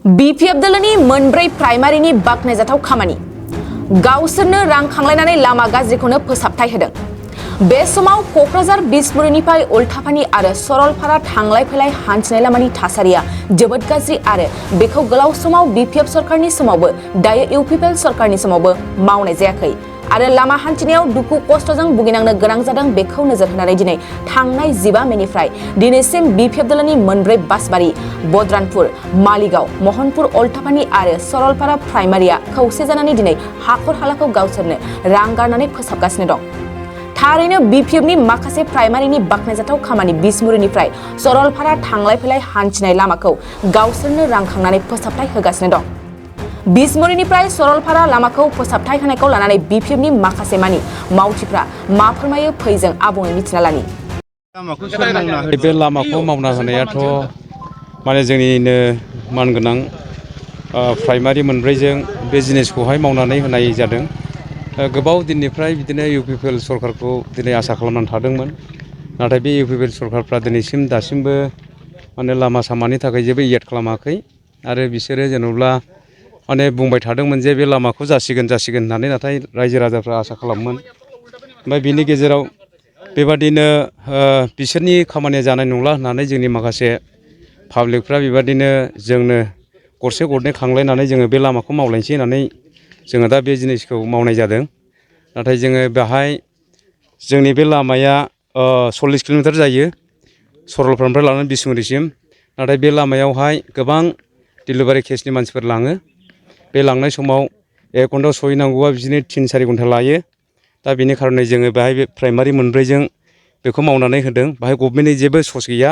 BPF दलनि मोनब्रै प्राइमारिनि बाखनायजाथाव खामानि गावसोरनो रां खांलायनानै लामा गाज्रिखौनो फोसाबथाय होदों। बे समाव क'क्राझार बिसमुरिनिफ्राय उल्टापानि आरो सरलपारा थांलाय फैलाय हान्थिनाय लामानि थासारिया जोबोद गाज्रि आरो बेखौ गोलाव समाव BPF सरकारनि समावबो दायो UPPL सरकारनि समावबो मावनाय जायाखै आरो लामा हान्थिनायाव दुखु खस्थजों भुगिनांनो गोनां जादों बेखौ नोजोर होनानै दिनै थांनाय 15 मेनिफ्राय दिनैसिम BPF दलनि मोनब्रै बासबारि बद्रानपुर मालिगाव महनपुर उल्टापानि आरो सरलपारा प्राइमारिया खौसे जानानै दिनै हाखर हालाखौ गावसोरनो रां गारनानै फोसाबगासिनो दं। थारैनो BPFनि माखासे प्राइमारिनि बाखनायजाथाव खामानि बिसमुरिनिफ्राय सरलपारा थांलाय फैलाय हान्थिनाय लामाखौ गावसोरनो रां खांनानै फोसाबथाय होगासिनो दं। बिसमुरिनिफ्राय सरलपारा लामाखौ फोसाबथाय होनायखौ लानानै BPFनि माखासे मानि मावथिफ्रा मा फोरमायो फै जों आबुङै मिथिना लानि। बे लामाखौ मावना होनायाथ' माने जोंनिनो मानगोनां प्राइमारि मोनब्रैजों बे जिनिसखौहाय मावनानै होनाय जादों। गोबाव दिननिफ्राय बिदिनो UPPL सरकारखौ दिनै आसा खालामनानै थादोंमोन, नाथाय बे UPPL सरकारफ्रा दिनैसिम दासिमबो माने लामा सामानि थाखाय जेबो एड खालामाखै आरो बिसोरो जेनेब्ला माने बुंबाय थादोंमोन जे बे लामाखौ जासिगोन होननानै, नाथाय रायजो राजाफ्रा आसा खालामोमोन। ओमफ्राय बिनि गेजेराव बेबादिनो बिसोरनि खामानिया जानाय नंला होननानै जोंनि माखासे पाब्लिकफ्रा बेबादिनो जोंनो गरसे गरनै खांलायनानै जोङो बे लामाखौ मावलायनोसै होननानै जोङो दा बे जिनिसखौ मावनाय जादों। नाथाय जोङो बेहाय जोंनि बे लामाया 40 किल'मिटार जायो सरलपारानिफ्राय लानानै बिसमुरिसिम। नाथाय बे लामायावहाय गोबां डिलिभारि केसनि मानसिफोर लाङो। बे लांनाय समाव 1 घन्टायाव सहैनांगौआ बिदिनो 3-4 घन्टा लायो। दा बेनि खार'नै जोङो बेहाय बे प्राइमारि मोनब्रैजों बेखौ मावनानै होदों। बाहाय गभमेन्टनि जेबो सस गैया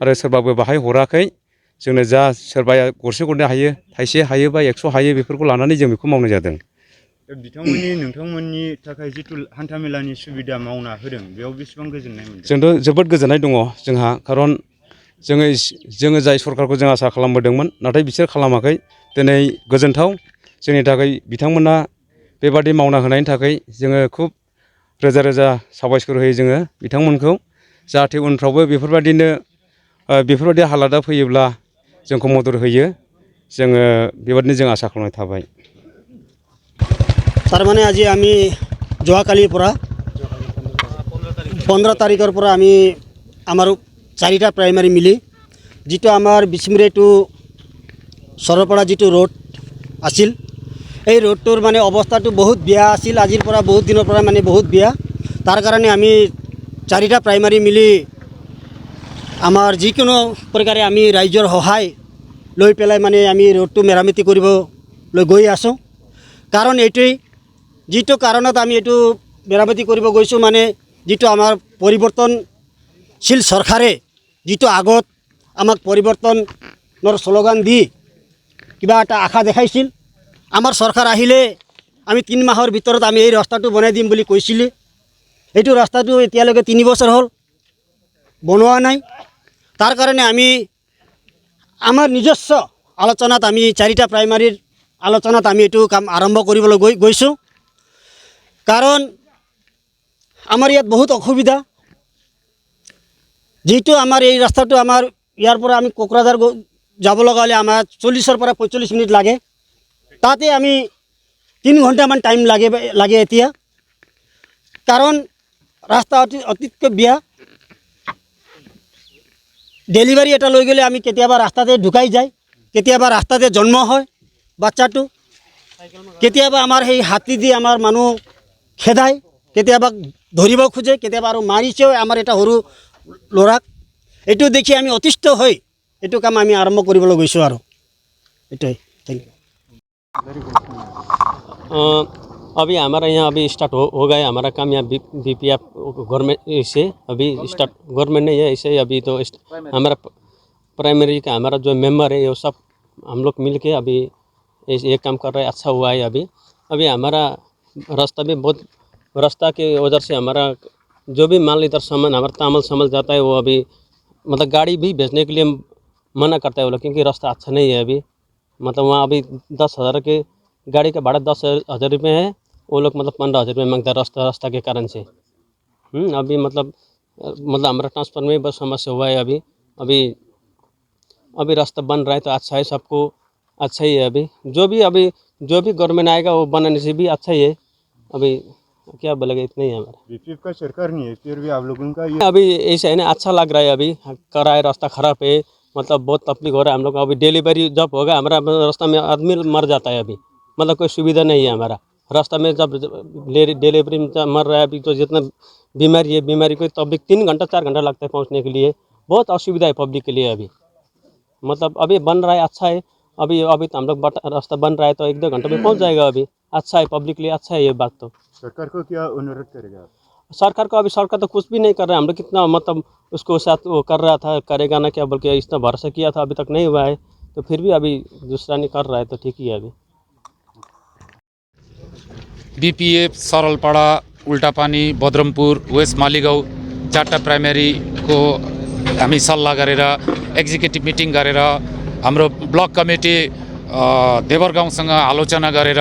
आरो सोरबाबो बाहाय हराखै। जोंनो जा सोरबाया गरसे गरनै हायो, थाइसे हायो बा 100 हायो, बेफोरखौ लानानै जों बेखौ मावनाय जादों। नोंथांमोननि थाखाय जिथु हान्थामेलानि सुबिदा मावना होदों, बेयाव बेसेबां गोजोननाय मोनदों? जोंथ' जोबोद गोजोननाय दङ जोंहा, खारन जोङो जाय सरकारखौ जों आसा खालामबोदोंमोन, नाथाय बिसोर खालामाखै। दिनै गोजोनथाव जोंनि थाखाय बिथांमोना बेबादि मावना होनायनि थाखाय जोङो खुब रोजा रोजा साबायखर होयो जोङो बिथांमोनखौ। जाहाथे उनफ्रावबो बेफोरबायदि हालादा फैयोब्ला जोंखौ मदद होयो, जोङो बेबादिनो जों आसा खालामनाय थाबाय। तारमाने আজি আমি যোৱাকালিৰ পৰা 15 তাৰিখৰ পৰা আমি আমাৰ 4টা প্ৰাইমাৰী মিলি যিটো আমাৰ বিসমিৰি টু सरलपारा যিটো ৰোড আছিল, এই ৰোডটোৰ মানে অৱস্থাটো বহুত বেয়া আছিল। আজিৰ পৰা বহুত দিনৰ পৰা মানে বহুত বেয়া। তাৰ কাৰণে আমি 4টা প্ৰাইমাৰী মিলি আমাৰ যিকোনো প্ৰকাৰে আমি ৰাইজৰ সহায় লৈ পেলাই মানে আমি ৰোডটো মেৰামতি কৰিবলৈ গৈ আছোঁ। কাৰণ এইটোৱেই যিটো কাৰণত আমি এইটো মেৰামতি কৰিব গৈছোঁ, মানে যিটো আমাৰ পৰিৱৰ্তনশীল চৰকাৰে যিটো আগত আমাক পৰিৱৰ্তনৰ শ্লোগান দি কিবা এটা আশা দেখাইছিল, আমাৰ চৰকাৰ আহিলে আমি 3 মাহৰ ভিতৰত আমি এই ৰাস্তাটো বনাই দিম বুলি কৈছিলে। এইটো ৰাস্তাটো এতিয়ালৈকে 3 বছৰ হ'ল বনোৱা নাই। তাৰ কাৰণে আমি আমাৰ নিজস্ব আলোচনাত আমি 4টা প্ৰাইমাৰীৰ আলোচনাত আমি এইটো কাম আৰম্ভ কৰিবলৈ গৈছোঁ। কাৰণ আমাৰ ইয়াত বহুত অসুবিধা। যেটো আমাৰ এই ৰাস্তাটো আমাৰ ইয়াৰ পৰা আমি কোকৰাঝাৰ যাব লগা হলে আমাৰ 40 পৰা 45 মিনিট লাগে। তাতে আমি 3 ঘণ্টামান টাইম লাগে এতিয়া। কাৰণ ৰাস্তা অতিকৈ বেয়া। ডেলিভারি এটা লৈ গেলে আমি কেতিয়াবা ৰাস্তাতে ঢুকাই যায়, কেতিয়াবা ৰাস্তাতে জন্ম হয় বাচ্চাটো, কেতিয়াবা আমাৰ সেই হাতী দি আমাৰ মানুহ খেদায়, কেতিয়াবা ধৰিব খোজে, কেতিয়াবা আৰু মাৰিছেও আমাৰ এটা সৰু ল'ৰাক। এইটো দেখি আমি অতিষ্ঠ হৈ এইটো কাম আমি আৰম্ভ কৰিবলৈ গৈছোঁ আৰু এটাই। Thank you. अभी हमारा यहाँ अभी स्टार्ट हो गया हमारा काम यहाँ BPF गवर्नमेंट से अभी स्टार्ट गवर्नमेंट नहीं है, इसे अभी तो हमारा प्राइमरी का हमारा जो मेंबर है, ये सब हम लोग मिल के अभी ये काम कर रहे हैं। अच्छा हुआ है। अभी हमारा रास्ता भी बहुत, रास्ता के वजह से हमारा जो भी माल इधर सामान हमारा तामल सामल जाता है, वो अभी मतलब गाड़ी भी भेजने के लिए मना करता है वो लोग, क्योंकि रास्ता अच्छा नहीं है। अभी मतलब वहाँ अभी 10,000 के गाड़ी का भाड़ा 10,000 रुपये है, वो लोग मतलब 15,000 रुपये मांगता है रास्ता के कारण से। अभी मतलब हमारा ट्रांसफर में बस समस्या हुआ है। अभी रास्ता बन रहा है तो अच्छा है, सबको अच्छा ही है अभी जो भी गवर्नमेंट आएगा वो बनाने से भी अच्छा ही है अभी क्या बोलेगा इतना ही है हमारा बीपीएफ का सरकार नहीं है फिर भी आप लोगों का ये अभी ऐसा है ना अच्छा लग रहा है अभी कराए रास्ता खराब है मतलब बहुत तकलीफ हो रहा है हम लोग का अभी डिलीवरी जब होगा हमारा रास्ता में आदमी मर जाता है अभी मतलब कोई सुविधा नहीं है हमारा रास्ता में जब डिलीवरी में मर रहा है अभी तो जितना बीमारी है बीमारी को तो अभी 3 घंटा 4 घंटा लगता है पहुंचने के लिए बहुत असुविधा है पब्लिक के लिए अभी मतलब अभी बन रहा है अच्छा है अभी तो हम लोग रास्ता बन रहा है तो 1-2 घंटे में पहुंच जाएगा अभी अच्छा है पब्लिक के लिए अच्छा है ये बात तो सरकार को क्या अनुरोध करेगा आप? सरकार को अभी सरकार तो कुछ भी नहीं कर रहा है हम लोग कितना मतलब उसको साथ वो कर रहा था करेगा ना क्या बोल के इतना भरोसा किया था अभी तक नहीं हुआ है तो फिर भी अभी दूसरा नहीं कर रहा है तो ठीक ही है अभी बीपीएफ सरलपाडा उल्टापानी बद्रमपुर वेस्ट मालीगाउँ 4टा प्राइमेरीको हामी सल्लाह गरेर एक्जिक्युटिभ मिटिङ गरेर हाम्रो ब्लक कमिटी देवरगाउँसँग आलोचना गरेर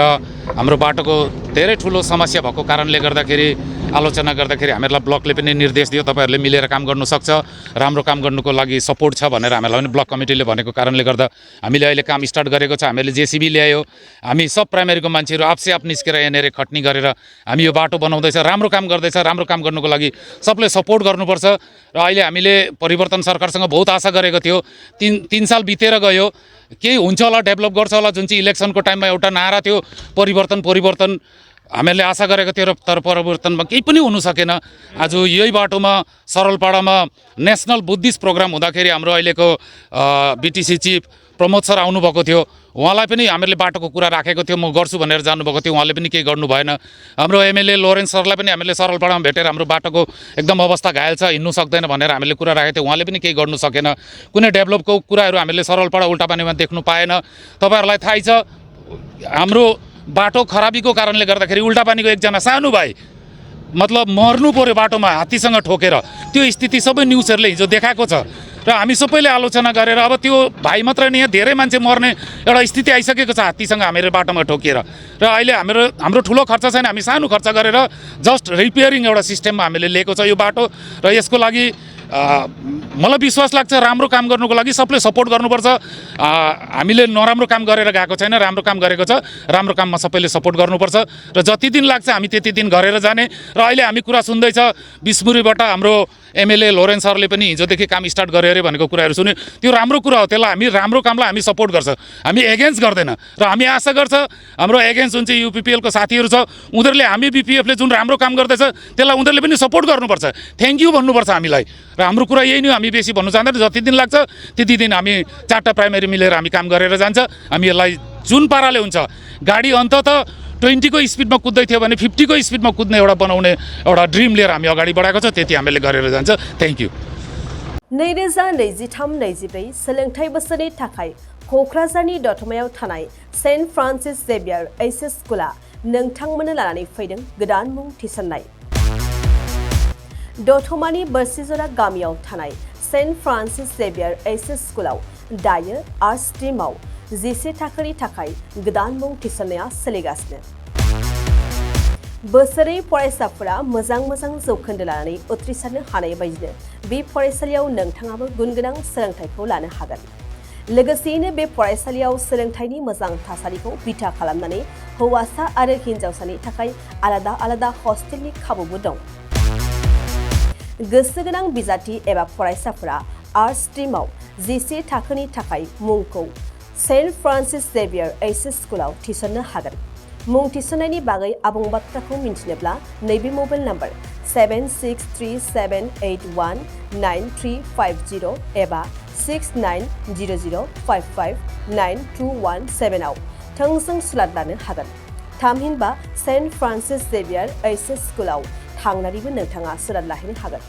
हाम्रो बाटोको धेरै ठुलो समस्या भएको कारणले गर्दाखेरि आलोचना गर्दाखेरि हामीहरूलाई ब्लकले पनि निर्देश दियो तपाईहरुले मिलेर काम गर्नु सक्छ राम्रो काम गर्नुको लागि सपोर्ट छ भनेर हामीलाई पनि ब्लक कमिटीले भनेको कारणले गर्दा हामीले अहिले काम स्टार्ट गरेको छ हामीले जेसीबी ल्यायो हामी सब प्राइमेरीको मान्छेहरु आफसे आफ निस्केर यहाँनेर खट्नी गरेर हामी यो बाटो बनाउँदैछ राम्रो काम गर्दैछ राम्रो काम गर्नुको लागि सबले सपोर्ट गर्नुपर्छ र अहिले हामीले परिवर्तन सरकारसँग बहुत आशा गरेको थियो 3 साल बितेर गयो केही हुन्छ होला डेभलप गर्छ होला जुन चाहिँ इलेक्सनको टाइममा एउटा नारा थियो परिवर्तन हामीले आशा गरेको थियो तर परिवर्तनमा केही पनि हुन सकेन आज यही बाटोमा सरलपाडामा नेशनल बुद्धिस्ट प्रोग्राम हुँदाखेरि हाम्रो अहिलेको बीटीसी चिफ प्रमोद सर आउनुभएको थियो उहाँलाई पनि हामीले बाटोको कुरा राखेको थियो म गर्छु भनेर जानुभएको थियो उहाँले पनि केही गर्नु भएन हाम्रो एमएलए लोरेन्स सरलाई पनि हामीले सरलपाडामा भेटेर हाम्रो बाटोको एकदम अवस्था घायल छ हिँड्नु सक्दैन भनेर हामीले कुरा राखेको थियो उहाँले पनि केही गर्नु सकेन कुनै डेभलपको कुराहरू हामीले सरलपाडा उल्टापानीमा देख्नु पाएन तपाईहरुलाई थाहै छ हाम्रो बाटो खराबीको कारणले गर्दाखेरि उल्टापानीको एकजना सानो भाइ मतलब मर्नु पर्यो बाटोमा हात्तीसँग ठोकेर त्यो स्थिति सबै न्युजहरुले हिजो देखाएको छ र हामी सबैले आलोचना गरेर अब त्यो भाइ मात्र नि धेरै मान्छे मर्ने एउटा स्थिति आइसकेको छ हात्तीसँग हाम्रो बाटोमा ठोकिएर र अहिले हाम्रो ठुलो खर्च छैन हामी सानो खर्च गरेर जस्ट रिपेयरिङ एउटा सिस्टममा हामीले लिएको छ यो बाटो र यसको लागि मलाई विश्वास लाग्छ राम्रो काम गर्नुको लागि सबले सपोर्ट गर्नुपर्छ हामीले नराम्रो काम गरेर गएको छैन राम्रो काम गरेको छ राम्रो काममा सबैले सपोर्ट गर्नुपर्छ र जति दिन लाग्छ हामी त्यति दिन गरेर जाने र अहिले हामी कुरा सुन्दैछ बिस्मुरीबाट हाम्रो एमएलए लोरेन्स सरले पनि हिजोदेखि काम स्टार्ट गरे अरे भनेको कुराहरू सुन्यो त्यो राम्रो कुरा हो त्यसलाई हामी राम्रो कामलाई हामी सपोर्ट गर्छ हामी एगेन्स्ट गर्दैन र हामी आशा गर्छ हाम्रो एगेन्स्ट जुन चाहिँ युपीपीएलको साथीहरू छ उनीहरूले हामी बीपीएफले जुन राम्रो काम गर्दैछ त्यसलाई उनीहरूले पनि सपोर्ट गर्नुपर्छ थ्याङ्क यू भन्नुपर्छ हामीलाई र हाम्रो कुरा यही नै हामी बेसी भन्नु चाहँदैन जति दिन लाग्छ त्यति दिन हामी 4टा प्राइमेरी मिलेर हामी काम गरेर जान्छ हामी यसलाई जुन पाराले हुन्छ गाडी अन्ततः 20 को स्पिडमा कुद्दै थियो भने 50 को स्पिडमा कुद्ने एउटा बनाउने एउटा ड्रिम लिएर हामी अगाडि बढाएको छ त्यति हामीले गरेर जान्छ थ्याङ्क यू 2023-24 सोलोंथाइ बोसोरनि थाखाय कक्राझारनि दतमायाव थानाय सेन्ट फ्रान्सिस जेभियार एचएस स्कुला नोंथांमोननो लानानै फैदों गोदान मुं थिसननाय दतमानि बोरसिजरा गामियाव थानाय सेन्ट फ्रान्सिस जेभियार एचएस स्कुलाव दायो आर्ट्स स्ट्रीमाव 11 थाखोनि थाखाय गोदान मुं थिसननाया सोलिगासिनो बोसोरै फरायसाफोरा मोजां जौखोन्दो लानानै उथ्रिसारनो हानाय बायदिनो बे फरायसालियाव नोंथाङाबो गुनगोनां सोलोंथाइखौ लानो हागोन लोगोसेयैनो बे फरायसालियाव सोलोंथाइनि मोजां थासारिखौ बिथा खालामनानै हौवासा आरो हिन्जावसानि थाखाय आलादा हस्टेलनि खाबुबो दं गोसो गोनां बिजाथि एबा फरायसाफोरा आर्ट्स स्ट्रीमाव 11 थाखोनि थाखाय मुंखौ सेन्ट फ्रान्सिस जेभियार एचएस स्कुलाव थिसननो हागोन मुं थिसननायनि बागै आबुं बाथ्राखौ मिन्थिनोब्ला नैबे मबाइल नम्बर 7637819350 एबा 6900559217 आव थोंजों सुलाद लानो हागोन थामहिनबा सेन्ट फ्रान्सिस जेभियार एचएस स्कुलाव थांनानैबो नोंथाङा सुलाद लाहैनो हागोन।